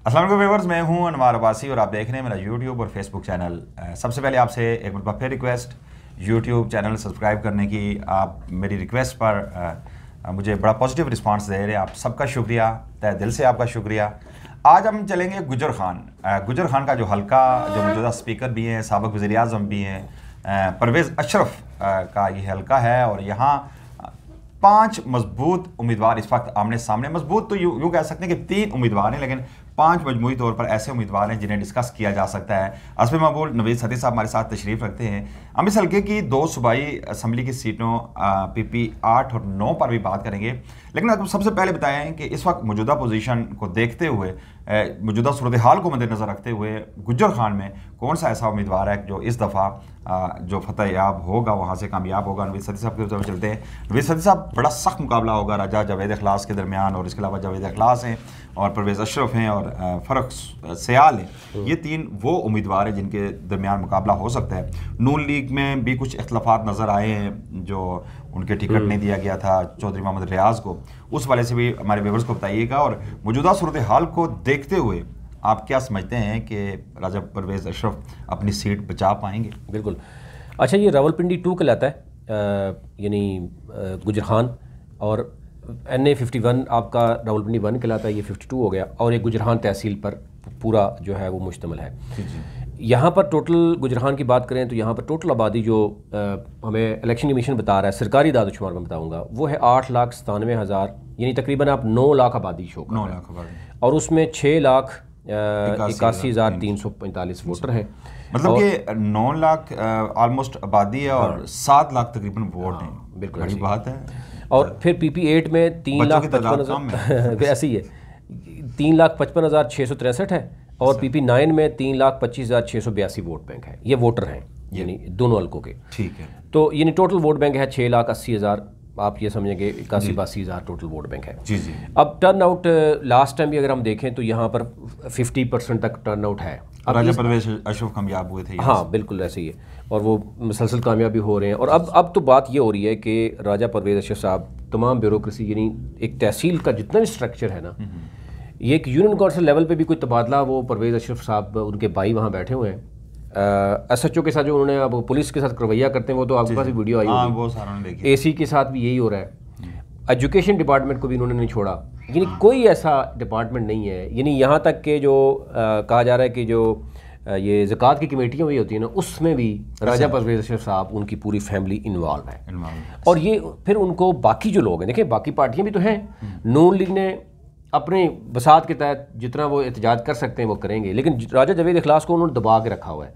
अस्सलाम वालेकुम व्यूअर्स, मैं हूं अनवार अब्बासी और आप देख रहे हैं मेरा यूट्यूब और फेसबुक चैनल। सबसे पहले आपसे एक मरतबा फिर रिक्वेस्ट, यूट्यूब चैनल सब्सक्राइब करने की। आप मेरी रिक्वेस्ट पर मुझे बड़ा पॉजिटिव रिस्पांस दे रहे हैं, आप सबका शुक्रिया, तहे दिल से आपका शुक्रिया। आज हम चलेंगे गुजर खान का जो हल्का, जो मौजूदा स्पीकर भी हैं, साबिक़ वज़ीर आज़म भी हैं, परवेज़ अशरफ का ये हल्का है और यहाँ 5 मजबूत उम्मीदवार इस वक्त आमने सामने। मजबूत तो यूँ कह सकते हैं कि 3 उम्मीदवार हैं, लेकिन 5 मजमूई तौर पर ऐसे उम्मीदवार हैं जिन्हें डिस्कस किया जा सकता है। असफ़ मकबूल नवीद सदी साहब हमारे साथ तशरीफ़ रखते हैं। हम इस हल्के की 2 सूबाई असम्बली की सीटों PP 8 और 9 पर भी बात करेंगे, लेकिन आप सबसे पहले बताएं कि इस वक्त मौजूदा पोजीशन को देखते हुए, मौजूदा सूरत हाल को मद्देनज़र रखते हुए गुजर खान में कौन सा ऐसा उम्मीदवार है जो इस दफ़ा जो फतह याब होगा, वहाँ से कामयाब होगा। नवीद सदी साहब की तरफ चलते हैं। नवीद सदी साहब, बड़ा सख्त मुकाबला होगा राजा जावेद इखलास के दरमियान, और इसके अलावा जावेद इखलास हैं और परवेज़ अशरफ हैं और फ़र्क सयाल है। ये 3 वो उम्मीदवार हैं जिनके दरमियान मुकाबला हो सकता है। नून लीग में भी कुछ इख्तलाफात नज़र आए हैं, जो उनके टिकट नहीं दिया गया था चौधरी मोहम्मद रियाज को, उस वाले से भी हमारे व्यूअर्स को बताइएगा। और मौजूदा सूरत हाल को देखते हुए आप क्या समझते हैं कि राजा परवेज़ अशरफ अपनी सीट बचा पाएंगे? बिल्कुल। अच्छा, ये रावलपिंडी 2 कहलाता है, यानी गुजर खान, और NA 51 आपका रावलपिंडी 1 कहलाता है, ये 52 हो गया, और ये गुजरान तहसील पर पूरा जो है वो मुश्तमिल है। यहाँ पर टोटल गुजरान की बात करें तो यहाँ पर टोटल आबादी जो हमें इलेक्शन कमीशन बता रहा है, सरकारी दादुशुमार में बताऊँगा, वो है 8,97,000, यानी तकरीबन आप 9 लाख आबादी शो कर 9 लाख आबादी, और उसमें 6,81,345 वोटर हैं। मतलब कि 9 लाख ऑलमोस्ट आबादी है और 7 लाख तकरीबन वोट हैं। बिल्कुल बड़ी बात है। और फिर PP 8 में 3,55,000 ऐसी है, 3,55,663 है, और PP 9 में 3,25,682 वोट बैंक है। ये वोटर हैं यानी दोनों हल्कों के। ठीक है। तो यानी टोटल वोट बैंक है 6,80,000, आप ये समझेंगे 81-82,000 टोटल वोट बैंक है। जी जी। अब टर्न आउट लास्ट टाइम भी अगर हम देखें तो यहाँ पर 50% तक टर्न आउट है। राजा परवेज़ अशरफ कामयाब हुए थे। हाँ बिल्कुल ऐसे ही है, और वो मुसलसल कामयाबी हो रहे हैं। और अब तो बात ये हो रही है कि राजा परवेज़ अशरफ साहब तमाम ब्यूरोक्रेसी, यानी एक तहसील का जितना भी स्ट्रक्चर है ना, ये एक यूनियन काउंसिल लेवल पे भी कोई तबादला, वो परवेज़ अशरफ साहब उनके भाई वहाँ बैठे हुए हैं, SHO के साथ जो उन्होंने अब पुलिस के साथ रवैया करते हैं, वो तो आपके पास भी वीडियो आई होगी, वो सारा देखिए। AC के साथ भी यही हो रहा है। एजुकेशन डिपार्टमेंट को भी इन्होंने नहीं छोड़ा, यानी कोई ऐसा डिपार्टमेंट नहीं है। यानी यहाँ तक कि जो कहा जा रहा है कि जो ये ज़कात की कमेटियाँ हुई होती हैं ना, उसमें भी राजा परवेज़ अशरफ साहब, उनकी पूरी फैमिली इन्वॉल्व है। और ये फिर उनको बाकी जो लोग हैं, देखिए बाकी पार्टियाँ भी तो हैं, नून लीग ने अपने बसात के तहत जितना वो एहतजाज कर सकते हैं वो करेंगे, लेकिन राजा जावेद इखलास को उन्होंने दबा के रखा हुआ है।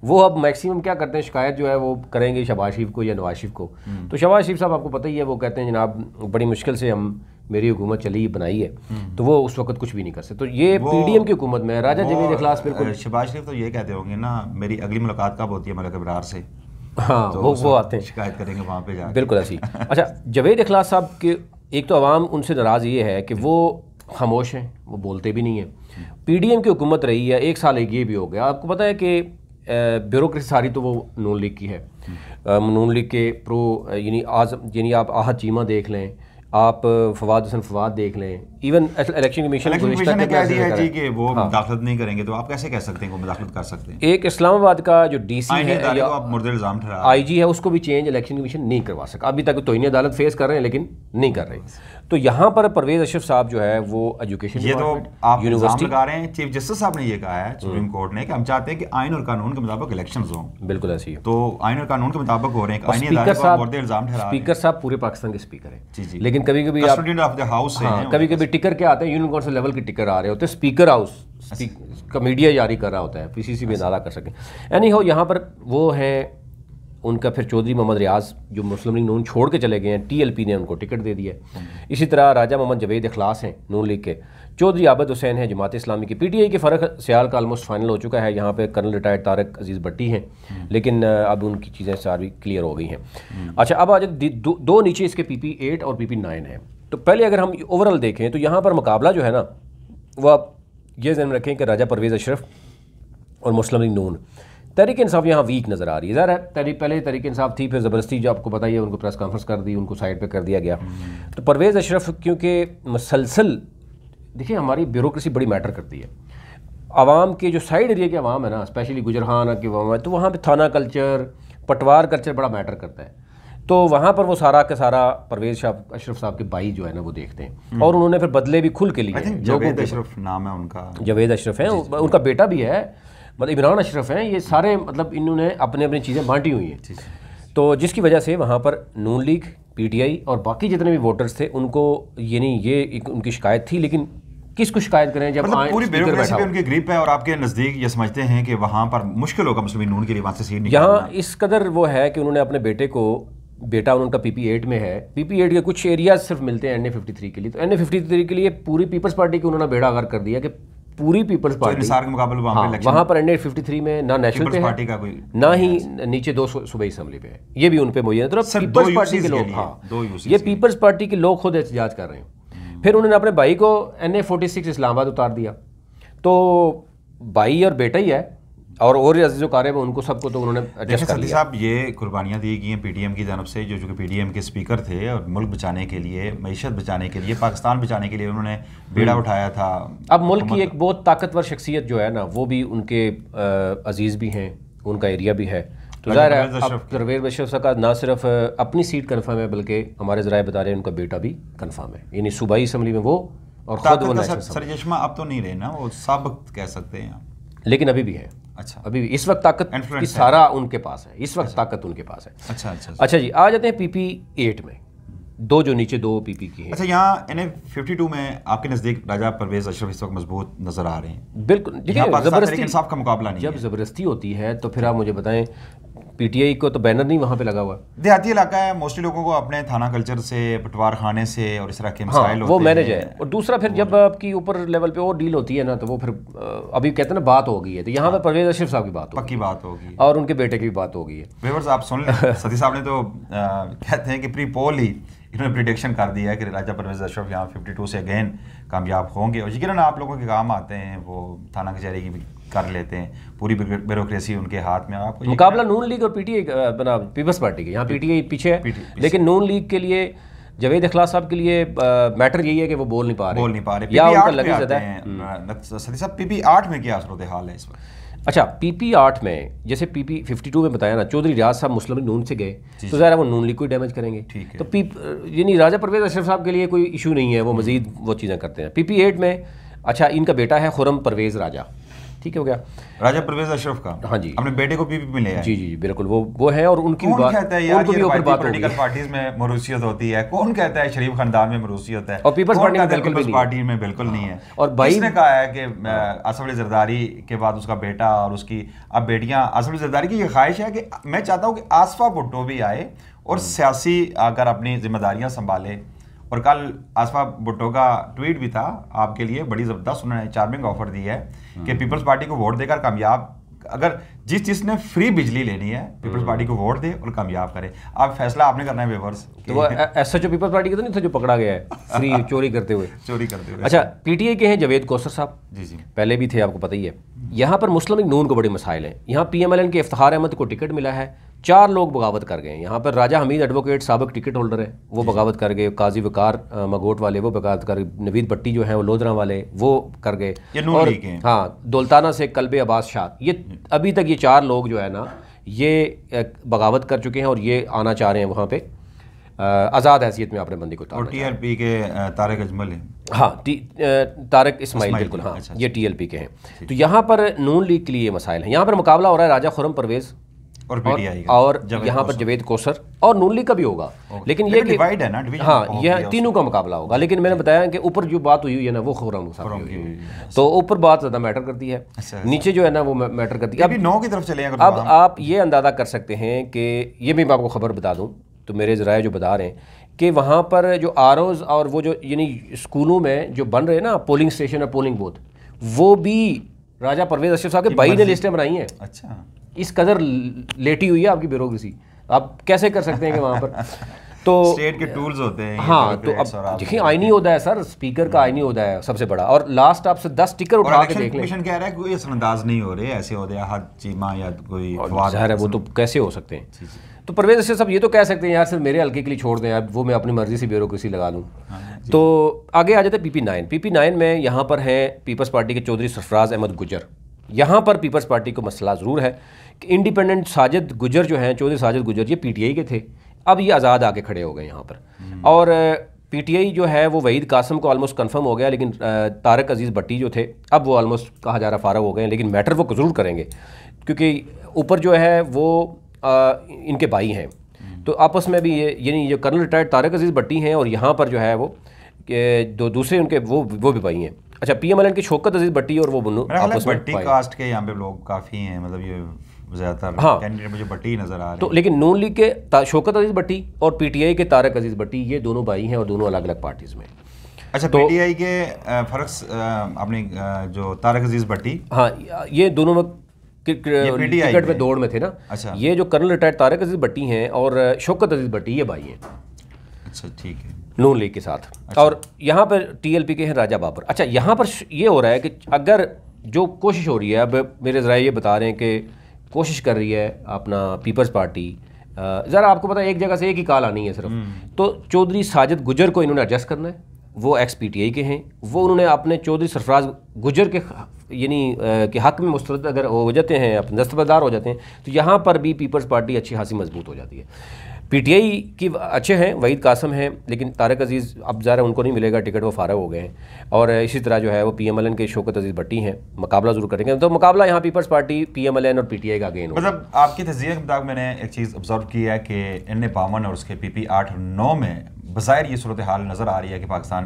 वो अब मैक्सिमम क्या करते हैं, शिकायत जो है वो करेंगे शहबाज शरीफ को या नवाज शरीफ को। तो शहबाज शरीफ साहब आपको पता ही है, वो कहते हैं जनाब बड़ी मुश्किल से मेरी हुकूमत चली बनाई है, तो वो उस वक्त कुछ भी नहीं कर सकते। तो ये PDM की हुकूमत में राजा जावेद इखलास बिल्कुल। शहबाज शरीफ तो ये कहते होंगे ना, मेरी अगली मुलाकात कब होती है मलिक अबरार से। हाँ तो वो आते हैं, शिकायत करेंगे वहाँ पे जाके। बिल्कुल ऐसी। अच्छा, जावेद इखलास साहब के एक तो अवाम उनसे नाराज़ ये है कि वो खामोश हैं, वो बोलते भी नहीं है। PDM की हुकूमत रही है 1 साल, एक ये भी हो गया। आपको पता है कि ब्यूरोक्रेसी सारी तो वो नून लीग की है। नून लीग के प्रो यानी आप आहत चीमा देख लें, आप फवाद हसन फवाद देख लें, इवन इलेक्शन कमीशन ने कह दिया है जी कि वो मुदाखलत नहीं करेंगे, तो आप कैसे कह सकते हैं कि मुदाखलत कर सकते हैं? एक इस्लामाबाद का जो DC है या आप मुर्दे इल्जाम ठहरा, IG है, उसको भी चेंज इलेक्शन कमीशन नहीं करवा सका अभी तक। तोहिनी अदालत फेस कर रहे हैं लेकिन नहीं कर रहे। तो यहाँ पर परवेज़ अशरफ साहब जो है वो एजुकेशन, ये तो आप यूनिवर्सिटी लगा रहे हैं। चीफ जस्टिस साहब ने ये कहा है सुप्रीम कोर्ट ने कि हम चाहते हैं कि आइन और कानून के मुताबिक इलेक्शंस हों। बिल्कुल ऐसी है। तो आइन और कानून के मुताबिक हो रहे हैं। स्पीकर साहब पूरे पाकिस्तान के स्पीकर हैं, लेकिन कभी कभी कभी कभी टिकर क्या आते हैं, यूनियन काउंसिल लेवल के टिकर आ रहे होते हैं, स्पीकर हाउस का मीडिया जारी कर रहा होता है, PCC में अदा कर सकें। एनी हो, यहाँ पर वो है उनका फिर चौधरी मोहम्मद रियाज जो मुस्लिम लीग नून छोड़ के चले गए हैं, TLP ने उनको टिकट दे दिया। इसी तरह राजा मोहम्मद जावेद इखलास हैं नून लीग के, चौधरी आबिद हुसैन है जमात इस्लामी की। PTI के फ़र्क सियाल का ऑलमोस्ट फाइनल हो चुका है, यहाँ पे कर्नल रिटायर्ड तारक अजीज़ भट्टी हैं, लेकिन अब उनकी चीज़ें सारी क्लियर हो गई हैं। अच्छा, अब आज दो नीचे इसके PP 8 और PP 9 है। तो पहले अगर हम ओवरऑल देखें तो यहाँ पर मुकाबला जो है ना, वो आप ये ज़हन में रखें कि राजा परवेज़ अशरफ और मुस्लिम लीग नून, तहरीक इंसाफ यहाँ वीक नज़र आ रही है। ज़ाहिर है पहले तहरीक इंसाफ थी, फिर ज़बरदस्ती जो आपको पता ही है उनको प्रेस कॉन्फ्रेंस कर दी, उनको साइड पे कर दिया गया। तो परवेज़ अशरफ क्योंकि मसलसल देखिए हमारी ब्यूरोक्रेसी बड़ी मैटर करती है। आवाम के जो साइड एरिया के आवाम है ना, स्पेशली गुजरहाना के आवाम है, तो वहाँ पे थाना कल्चर, पटवार कल्चर बड़ा मैटर करता है। तो वहाँ पर वो सारा का सारा परवेज़ अशरफ साहब के भाई जो है ना वो देखते हैं, और उन्होंने फिर बदले भी खुल के लिए। जावेद अशरफ नाम है उनका, जावेद अशरफ है, उनका बेटा भी है, मतलब इमरान अशरफ हैं। ये सारे मतलब इन्होंने अपने अपनी चीज़ें बांटी हुई हैं। तो जिसकी वजह से वहाँ पर नून लीग, पीटीआई और बाकी जितने भी वोटर्स थे उनको ये उनकी शिकायत थी। लेकिन किसको शिकायत करें जब मतलब पूरी ब्यूरोक्रेसी पे उनकी ग्रिप है, और आपके नज़दीक ये समझते हैं कि वहाँ पर मुश्किल होगा मुस्लिम नून के लिए वहाँ से सीट निकालना। यहाँ इस कदर वो है कि उन्होंने अपने बेटा उनका PP8 में है। PP8 के कुछ एरियाज सिर्फ मिलते हैं NA53 के लिए, तो NA53 के लिए पूरी पीपल्स पार्टी को उन्होंने बेड़ा गर्क कर दिया कि पूरी पीपल्स पार्टी के मुकाबले वहाँ पर NA53 में ना नेशनल पे पार्टी का कोई ना ही नीचे 2 सूबाई असम्बली पे है, ये भी उन पे मुहैया। तो पीपल्स पार्टी के लोग, हाँ ये पीपल्स पार्टी के लोग खुद एहतजाज कर रहे हैं। फिर उन्होंने अपने भाई को NA46 इस्लामाबाद उतार दिया। तो भाई और बेटा ही है, और जो कार्य में उनको सबको तो उन्होंने एडजस्ट कर लिया। साहब ये कुर्बानियाँ दी गई हैं पीडीएम की जानब से, जो पीडीएम के स्पीकर थे, और मुल्क बचाने के लिए, मईशत बचाने के लिए, पाकिस्तान बचाने के लिए उन्होंने बेड़ा उठाया था। अब मुल्क की एक बहुत ताकतवर शख्सियत जो है ना, वो भी उनके अजीज़ भी हैं, उनका एरिया भी है। तो ज़ाहिर है अब परवेज़ अशरफ साहब का ना सिर्फ अपनी सीट कन्फर्म है, बल्कि हमारे ज़राए बता रहे हैं उनका बेटा भी कन्फर्म है, यानी सूबाई असम्बली में वो, और खुद वो सरचश्मा अब तो नहीं रहे ना, वो साबित कह सकते हैं, लेकिन अभी भी है। अच्छा, अभी भी इस वक्त ताकत की सारा उनके पास है, इस वक्त ताकत उनके पास है। अच्छा जी, आ जाते हैं PP8 में, जो नीचे 2 PP की है। अच्छा, यहाँ NA52 में आपके नज़दीक राजा परवेज़ अशरफ इस वक्त मजबूत नजर आ रहे हैं। बिल्कुल, ज़बरदस्ती इंसाफ का मुकाबला नहीं, जब ज़बरदस्ती होती है तो फिर आप मुझे बताएं, पीटीआई को तो बैनर नहीं वहाँ पे लगा हुआ। देहाती इलाका है, मोस्टली लोगों को अपने थाना कल्चर से, पटवार खाने से और इस तरह के मसाइल वो मैनेज है। और दूसरा फिर जब आपकी ऊपर लेवल पे और डील होती है ना, तो वो फिर अभी कहते हैं ना बात हो गई है, तो यहाँ पे परवेज़ अशरफ साहब की बात पक्की बात होगी, और उनके बेटे की भी बात हो गई है। व्यूअर्स आप सुन लें, सती साहब ने तो कहते हैं कि प्री पोल ही इन्होंने प्रिडिक्शन कर दिया है कि राजा परवेज़ अशरफ यहाँ 52 से अगेन कामयाब होंगे, और यकीनन आप लोगों के काम आते हैं, वो थाना कचहरी की भी कर लेते हैं, पूरी ब्यूरोक्रेसी उनके हाथ में। आपको मुकाबला नून लीग और पीटीआई बना पीपल्स पार्टी के, यहाँ पीटीआई पीछे है, लेकिन नून लीग के लिए जावेद अखलाक साहब के लिए मैटर यही है कि वो बोल नहीं पा रहे, या उनका लगे ज़्यादा है। सती साहब PP8 में क्या सूरत हाल है इस वक्त? अच्छा, PP8 में जैसे PP52 में बताया ना, चौधरी रियाज साहब मुस्लिम नून से गए, तो ज़रा वो नून लीग को डैमेज करेंगे। तो यानी राजा परवेज़ अशरफ साहब के लिए कोई इशू नहीं है, वो मजीद वो चीज़ें करते हैं। PP8 में अच्छा, इनका बेटा है खुर्रम परवेज़ राजा, ठीक हो गया, राजा परवेज़ अशरफ का। हाँ जी, अपने बेटे को PP में ले आए। जी जी बिल्कुल, वो है। और उनकी कौन कहता है यार पॉलिटिकल पार्टीज में मरूसियत होती है, कौन कहता है शरीफ खानदान में मरूसियत है, और पीपल्स पार्टी में बिल्कुल नहीं है। और भाई ने कहा है कि आसफ अली जरदारी के बाद उसका बेटा और उसकी अब बेटियां, आसफ अली जरदारी की ये ख्वाहिश है कि मैं चाहता हूँ कि आसफा भुट्टो भी आए और सियासी अगर अपनी जिम्मेदारियां संभाले। और कल आसफा भुट्टो का ट्वीट भी था आपके लिए, बड़ी ज़बरदस्त उन्होंने चार्मिंग ऑफर दी है कि पीपल्स पार्टी को वोट देकर कामयाब, अगर जिसने फ्री बिजली लेनी है पीपल्स पार्टी को वोट दे और कामयाब करे। अब फैसला आपने करना है व्यूअर्स। तो वो ऐसा जो पीपल्स पार्टी के तो नहीं था जो पकड़ा गया है फ्री चोरी करते हुए। अच्छा, पीटीआई के हैं जावेद कौसर साहब, जी पहले भी थे, आपको पता ही है। यहाँ पर मुस्लिम लीग नून को बड़े मसाइल हैं। यहाँ PMLN के इफ्तिखार अहमद को टिकट मिला है, 4 लोग बगावत कर गए। यहाँ पर राजा हमीद एडवोकेट साबिक टिकट होल्डर है, वो बगावत कर गए। काजी वकार मगोट वाले वो बगावत कर गए। नवीद भट्टी जो हैं वो लोधरा वाले वो कर गए। और हाँ, दौलताना से कल्बे अब्बास शाह, ये अभी तक ये 4 लोग जो है ना ये बगावत कर चुके हैं और ये आना चाह रहे हैं वहाँ पे आज़ाद हैसियत में अपने बंदी को। और TLP के तारिक अजमल हैं, हाँ तारिक इस्माइल, बिल्कुल हाँ, ये TLP के हैं। तो यहाँ पर नून लीग के लिए मसाइल हैं। यहाँ पर मुकाबला हो रहा है राजा खुर्रम परवेज़ और PTI और यहाँ पर जावेद कौसर, और नून लीग का भी होगा। लेकिन ये डिवाइड है ना, हाँ, यह तीनों का मुकाबला होगा। लेकिन मैंने बताया कि ऊपर जो बात हुई है ना वो खुर्रम साहब की, तो ऊपर बात ज़्यादा मैटर करती है, नीचे जो है ना वो मैटर करती है। अब 9 की तरफ चले। अब आप ये अंदाज़ा कर सकते हैं कि ये भी मैं आपको खबर बता दूँ, तो मेरे ज़राए जो बता रहे हैं कि वहाँ पर जो ROs और वो जो यानी स्कूलों में जो बन रहे हैं ना पोलिंग स्टेशन और पोलिंग बूथ, वो भी राजा परवेज़ अशरफ साहब के भाई ने लिस्टें बनाई हैं। अच्छा, इस कदर लेटी हुई है आपकी ब्यूरोक्रेसी, आप कैसे कर सकते हैं कि वहाँ पर तो स्टेट के टूल्स होते हैं। हाँ, तो अब देखिए आईनी होता है सर, स्पीकर का आईनी होता है सबसे बड़ा, और लास्ट आपसे 10 टिकर उठा के देख लें। कमीशन कह रहा है कोई असरअंदाज नहीं हो रहे, ऐसे हो गया हर चीमा या कोई ज़ाहिर है वो तो कैसे हो सकते हैं। तो परवेज़ अशरफ साहब ये तो कह सकते हैं यार सिर्फ मेरे हल्के के लिए छोड़ दें यार, वो मैं अपनी मर्जी से ब्यूरोक्रेसी लगा लूँ। तो आगे आ जाते PP9 में यहाँ पर हैं पीपल्स पार्टी के चौधरी सरफराज अहमद गुजर। यहाँ पर पीपल्स पार्टी को मसला ज़रूर है कि इंडिपेंडेंट साजिद गुजर जो हैं, चौधरी साजिद गुजर, ये PTI के थे, अब ये आज़ाद आके खड़े हो गए यहाँ पर। और PTI जो है वो वहीद कासम को ऑलमोस्ट कंफर्म हो गया, लेकिन तारक अजीज़ भट्टी जो थे अब वो ऑलमोस्ट कहा जा रहा फारग हो गए, लेकिन मैटर वो ज़रूर करेंगे क्योंकि ऊपर जो है वो इनके भाई हैं, तो आपस में भी ये यानी जो कर्नल रिटायर्ड तारक अजीज़ भट्टी हैं और यहाँ पर जो है वो दो दूसरे उनके वो भी भाई हैं। अच्छा, PMLN के शौकत अजीज़ भट्टी और वो आपस में कास्ट के यहाँ पे लोग काफ़ी हैं, मतलब ये ज़्यादातर कैंडिडेट मुझे भट्टी नज़र आ रहे हैं। तो लेकिन नून लीग के शौकत अजीज़ भट्टी और PTI के तारक अजीज़ भट्टी ये दोनों भाई हैं और दोनों अलग अलग पार्टीज़ में। अच्छा, तो PTI के फ़र्क अपनी जो तारक अजीज़ भट्टी, हाँ ये दोनों में टिकट में दौड़ में थे ना। अच्छा, ये जो कर्नल रिटायर्ड तारक अजीज़ भट्टी हैं और शौकत अजीज़ भट्टी ये भाई हैं। अच्छा, ठीक है, नून लीग के साथ। अच्छा। और यहाँ पर TLP के हैं राजा बाबर। अच्छा, यहाँ पर ये हो रहा है कि अगर जो कोशिश हो रही है, अब मेरे ज़रा ये बता रहे हैं कि कोशिश कर रही है अपना पीपल्स पार्टी, ज़रा आपको पता है एक जगह से एक ही कॉल आनी है सिर्फ, तो चौधरी साजिद गुजर को इन्होंने एडजस्ट करना है, वो ex-PTI के हैं, वो उन्होंने अपने चौधरी सरफराज गुजर के यानी के हक़ में मुस्तरद अगर हो जाते हैं, अपने दस्तबरदार हो जाते हैं, तो यहाँ पर भी पीपल्स पार्टी अच्छी खासी मजबूत हो जाती है। PTI की अच्छे हैं, वहीद कासम हैं, लेकिन तारक अजीज़ अब ज़रा उनको नहीं मिलेगा टिकट, वो फारग हो गए हैं। और इसी तरह जो है वो PMLN के शौकत अजीज़ भट्टी हैं, मुकाबला ज़रूर करेंगे। तो मुकाबला यहाँ पीपल्स पार्टी, PMLN और PTI का गेन। मतलब आपकी तज़किरे के मुताबिक मैंने एक चीज़ ऑब्जर्व की है कि NA-52 और उसके PP 8 और 9 में बज़ाहिर ये सूरत हाल नज़र आ रही है कि पाकिस्तान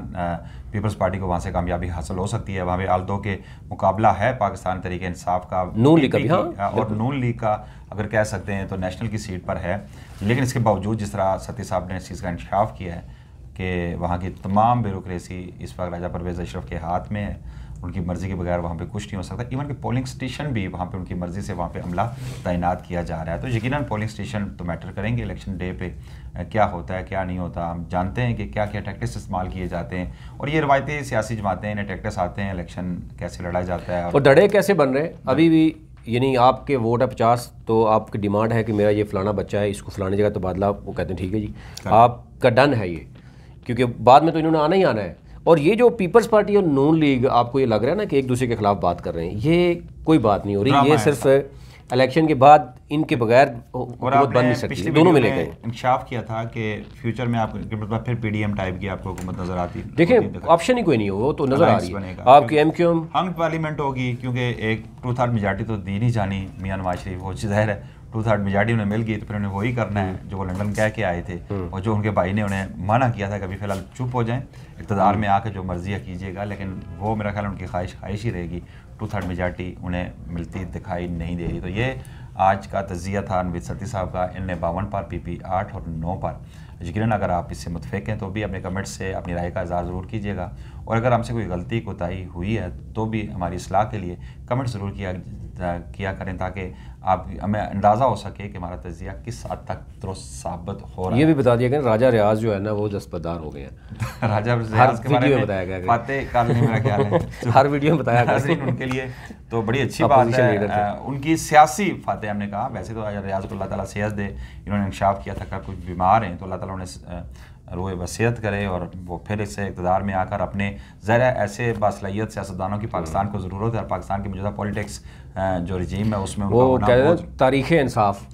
पीपल्स पार्टी को वहाँ से कामयाबी हासिल हो सकती है। वहाँ पे आल्दो के मुकाबला है पाकिस्तान तरीके इंसाफ का, नून लीग का और नून लीग का अगर कह सकते हैं तो नेशनल की सीट पर है। लेकिन इसके बावजूद जिस तरह सती साहब ने इस चीज़ का इंकशाफ किया है कि वहाँ की तमाम ब्यूरोक्रेसी इस वक्त राजा परवेज़ अशरफ के हाथ में है, उनकी मर्ज़ी के बगैर वहाँ पे कुछ नहीं हो सकता। इवन कि पोलिंग स्टेशन भी वहाँ पे उनकी मर्ज़ी से वहाँ पे अमला तैनात किया जा रहा है। तो यकीनन पोलिंग स्टेशन तो मैटर करेंगे इलेक्शन डे पे, क्या होता है क्या नहीं होता। हम जानते हैं कि क्या क्या टैक्टिक्स इस्तेमाल किए जाते हैं और ये रवायती सियासी जमातें इन्हें टैक्टिक्स आते हैं, इलेक्शन कैसे लड़ा जाता है और डरे कैसे बन रहे हैं अभी भी। यानी आपके वोट है 50, तो आपकी डिमांड है कि मेरा ये फ़लाना बच्चा है, इसको फ़लानी जगह तबादला, वो कहते हैं ठीक है जी, आपका डन है ये, क्योंकि बाद में तो इन्होंने आना ही आना है। और ये जो पीपल्स पार्टी और नून लीग आपको ये लग रहा है ना कि एक दूसरे के खिलाफ बात कर रहे हैं, ये कोई बात नहीं हो रही, ये सिर्फ इलेक्शन के बाद इनके बगैर हुकूमत बन नहीं सकती, दोनों मिले गए। इंकशाफ किया था कि फ्यूचर में आप फिर PDM टाइप की आपको हुकूमत नजर आती है। देखिए ऑप्शन ही कोई नहीं हो, वो तो नजर आ रही है आपकी MQM हंग पार्लियामेंट होगी, क्योंकि एक 2/3 मेजॉरिटी तो दी नहीं जानी मियां नवाज शरीफ को, जाहिर है 2/3 मेजॉरिटी उन्हें मिल गई तो फिर उन्हें वही करना है जो वो लंदन कह के आए थे और जो उनके भाई ने उन्हें मना किया था कभी फिलहाल चुप हो जाएं, इक़्तिदार में आकर जो मर्जी कीजिएगा। लेकिन वो मेरा ख्याल उनकी ख्वाहिश ही रहेगी, 2/3 मेजॉरिटी उन्हें मिलती दिखाई नहीं दे रही। तो ये आज का तज़िया था नवीद सती साहब का NA-52 पर, PP 8 और 9 पर। यकीनन अगर आप इससे मुतफ़िक़ हैं तो भी अपने कमेंट्स से अपनी राय का इज़हार ज़रूर कीजिएगा, और अगर हमसे कोई गलती कोताही हुई है तो भी हमारी इस्लाह के लिए कमेंट ज़रूर किया करें, ताकि आप हमें अंदाज़ा हो सके कि हमारा तज़िया किस हद तक दुरुस्त साबित हो रहा है। ये भी बता दिया गया राजा रियाज जो है ना वो दस्तबरदार हो गए हैं। राजा रियाज के बारे में बताया गया, फातेह कारनी मेरा ख्याल है हर वीडियो में बताया गया उनके लिए, तो बड़ी अच्छी बात है उनकी सियासी फातेह। हमने कहा वैसे तो राजा रियाज को अल्लाह ताला सेहत दे, इन्होंने इंकशाफ किया था कि कुछ बीमार हैं तो अल्लाह ताला उन्हें रोए वसीयत करे और वो फिर इससे इक़्तिदार में आकर अपने ज़रा ऐसे बासलाहियत सियासतदानों की पाकिस्तान को ज़रूरत है। पाकिस्तान की मौजूदा पॉलिटिक्स जो रजीम है उसमें वो तारीख़ इंसाफ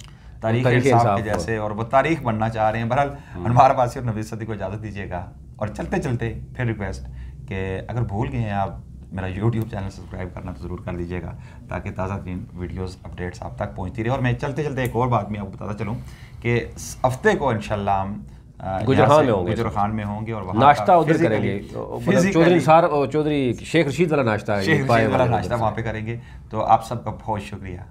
के जैसे, और वो तारीख बनना चाह रहे हैं। बहरहाल हमारे पास नवीद सदी को इजाज़त दीजिएगा, और चलते चलते फिर रिक्वेस्ट कि अगर भूल गए हैं आप मेरा YouTube चैनल सब्सक्राइब करना तो ज़रूर कर दीजिएगा, ताकि ताज़ा तरीन वीडियोज़ अपडेट्स आप तक पहुँचती रहे। और मैं चलते चलते एक और बात मैं आपको बताता चलूँ कि हफ्ते को इंशाल्लाह हम गुजरखान में होंगे और वहाँ नाश्ता उधर करेंगे, चौधरी शेख रशीद वाला नाश्ता है, शेख रशीद वाला नाश्ता वहाँ पे करेंगे। तो आप सबका बहुत शुक्रिया।